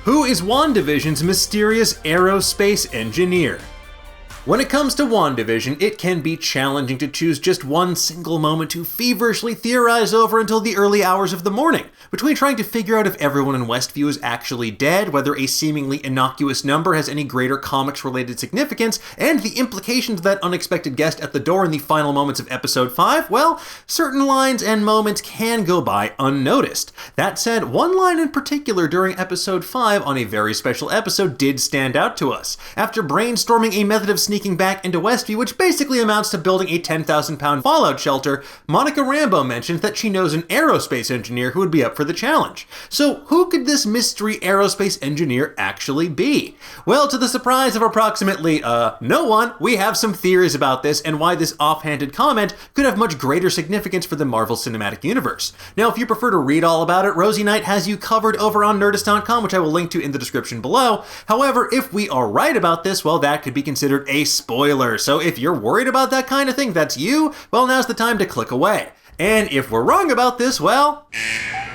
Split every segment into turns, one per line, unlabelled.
Who is WandaVision's mysterious aerospace engineer? When it comes to WandaVision, it can be challenging to choose just one single moment to feverishly theorize over until the early hours of the morning, between trying to figure out if everyone in Westview is actually dead, whether a seemingly innocuous number has any greater comics-related significance, and the implications of that unexpected guest at the door in the final moments of Episode 5, well, certain lines and moments can go by unnoticed. That said, one line in particular during Episode 5 on a very special episode did stand out to us. After brainstorming a method of sneaking back into Westview, which basically amounts to building a 10,000-pound fallout shelter, Monica Rambeau mentioned that she knows an aerospace engineer who would be up for the challenge. So who could this mystery aerospace engineer actually be? Well, to the surprise of approximately, no one, we have some theories about this and why this offhanded comment could have much greater significance for the Marvel Cinematic Universe. Now, if you prefer to read all about it, Rosie Knight has you covered over on Nerdist.com, which I will link to in the description below. However, if we are right about this, well, that could be considered a spoiler. So if you're worried about that kind of thing, that's you, well, now's the time to click away. And if we're wrong about this, well,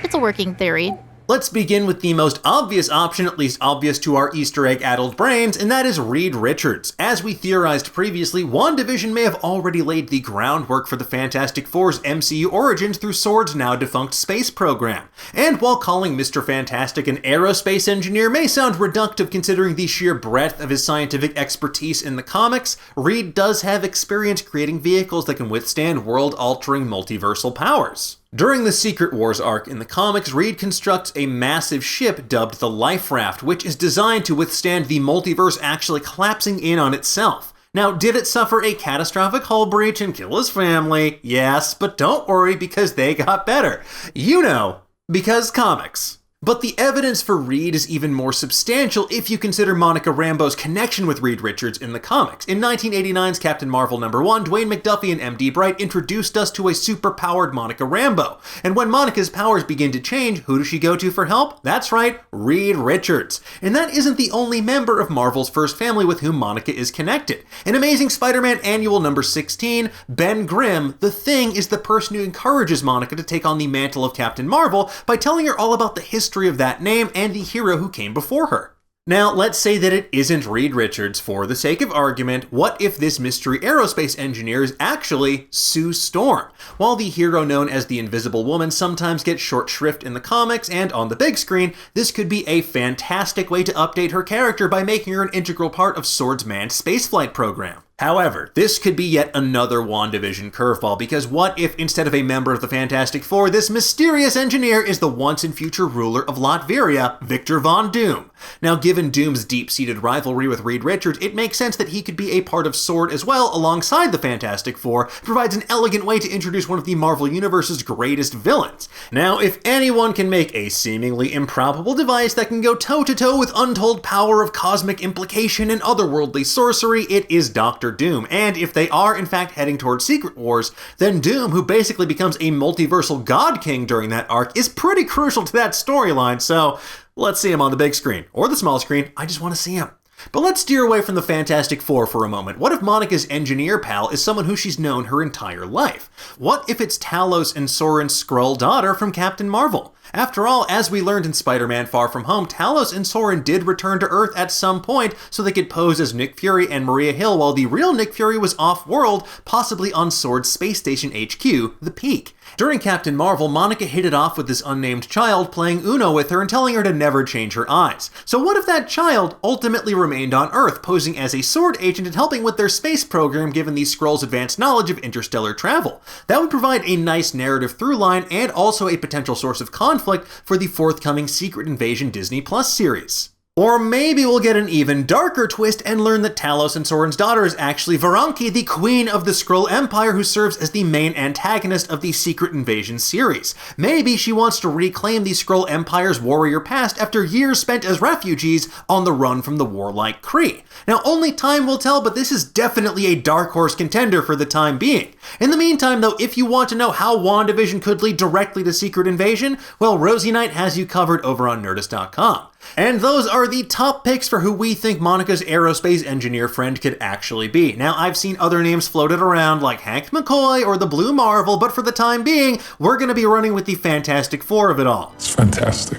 it's a working theory.
Let's begin with the most obvious option, at least obvious to our Easter egg-addled brains, and that is Reed Richards. As we theorized previously, WandaVision may have already laid the groundwork for the Fantastic Four's MCU origins through S.W.O.R.D's now-defunct space program. And while calling Mr. Fantastic an aerospace engineer may sound reductive considering the sheer breadth of his scientific expertise in the comics, Reed does have experience creating vehicles that can withstand world-altering multiversal powers. During the Secret Wars arc in the comics, Reed constructs a massive ship dubbed the Life Raft, which is designed to withstand the multiverse actually collapsing in on itself. Now, did it suffer a catastrophic hull breach and kill his family? Yes, but don't worry because they got better. You know, because comics. But the evidence for Reed is even more substantial if you consider Monica Rambeau's connection with Reed Richards in the comics. In 1989's Captain Marvel #1, Dwayne McDuffie and M.D. Bright introduced us to a super-powered Monica Rambeau. And when Monica's powers begin to change, who does she go to for help? That's right, Reed Richards. And that isn't the only member of Marvel's first family with whom Monica is connected. In Amazing Spider-Man Annual number 16, Ben Grimm, the Thing, is the person who encourages Monica to take on the mantle of Captain Marvel by telling her all about the history of that name and the hero who came before her. Now, let's say that it isn't Reed Richards for the sake of argument. What if this mystery aerospace engineer is actually Sue Storm? While the hero known as the Invisible Woman sometimes gets short shrift in the comics and on the big screen, this could be a fantastic way to update her character by making her an integral part of S.W.O.R.D's manned spaceflight program. However, this could be yet another WandaVision curveball, because what if instead of a member of the Fantastic Four, this mysterious engineer is the once and future ruler of Latveria, Victor Von Doom? Now, given Doom's deep-seated rivalry with Reed Richards, it makes sense that he could be a part of S.W.O.R.D. as well alongside the Fantastic Four, provides an elegant way to introduce one of the Marvel Universe's greatest villains. Now, if anyone can make a seemingly improbable device that can go toe-to-toe with untold power of cosmic implication and otherworldly sorcery, it is Dr. Doom. And if they are in fact heading towards Secret Wars, then Doom, who basically becomes a multiversal god king during that arc, is pretty crucial to that storyline, so let's see him on the big screen. Or the small screen, I just want to see him. But let's steer away from the Fantastic Four for a moment. What if Monica's engineer pal is someone who she's known her entire life? What if it's Talos and Soren's Skrull daughter from Captain Marvel? After all, as we learned in Spider-Man Far From Home, Talos and Soren did return to Earth at some point so they could pose as Nick Fury and Maria Hill while the real Nick Fury was off-world, possibly on S.W.O.R.D's space station HQ, the Peak. During Captain Marvel, Monica hit it off with this unnamed child playing Uno with her and telling her to never change her eyes. So what if that child ultimately remained on Earth, posing as a S.W.O.R.D. agent and helping with their space program given the Skrulls' advanced knowledge of interstellar travel? That would provide a nice narrative through line and also a potential source of conflict for the forthcoming Secret Invasion Disney Plus series. Or maybe we'll get an even darker twist and learn that Talos and Soren's daughter is actually Varanki, the queen of the Skrull Empire who serves as the main antagonist of the Secret Invasion series. Maybe she wants to reclaim the Skrull Empire's warrior past after years spent as refugees on the run from the warlike Kree. Now, only time will tell, but this is definitely a dark horse contender for the time being. In the meantime, though, if you want to know how WandaVision could lead directly to Secret Invasion, well, Rosie Knight has you covered over on Nerdist.com. And those are the top picks for who we think Monica's aerospace engineer friend could actually be. Now, I've seen other names floated around like Hank McCoy or the Blue Marvel, but for the time being, we're going to be running with the Fantastic Four of it all.
It's fantastic.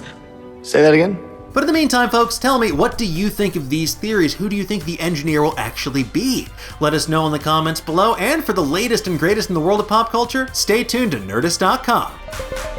Say that again?
But in the meantime, folks, tell me, what do you think of these theories? Who do you think the engineer will actually be? Let us know in the comments below, and for the latest and greatest in the world of pop culture, stay tuned to Nerdist.com.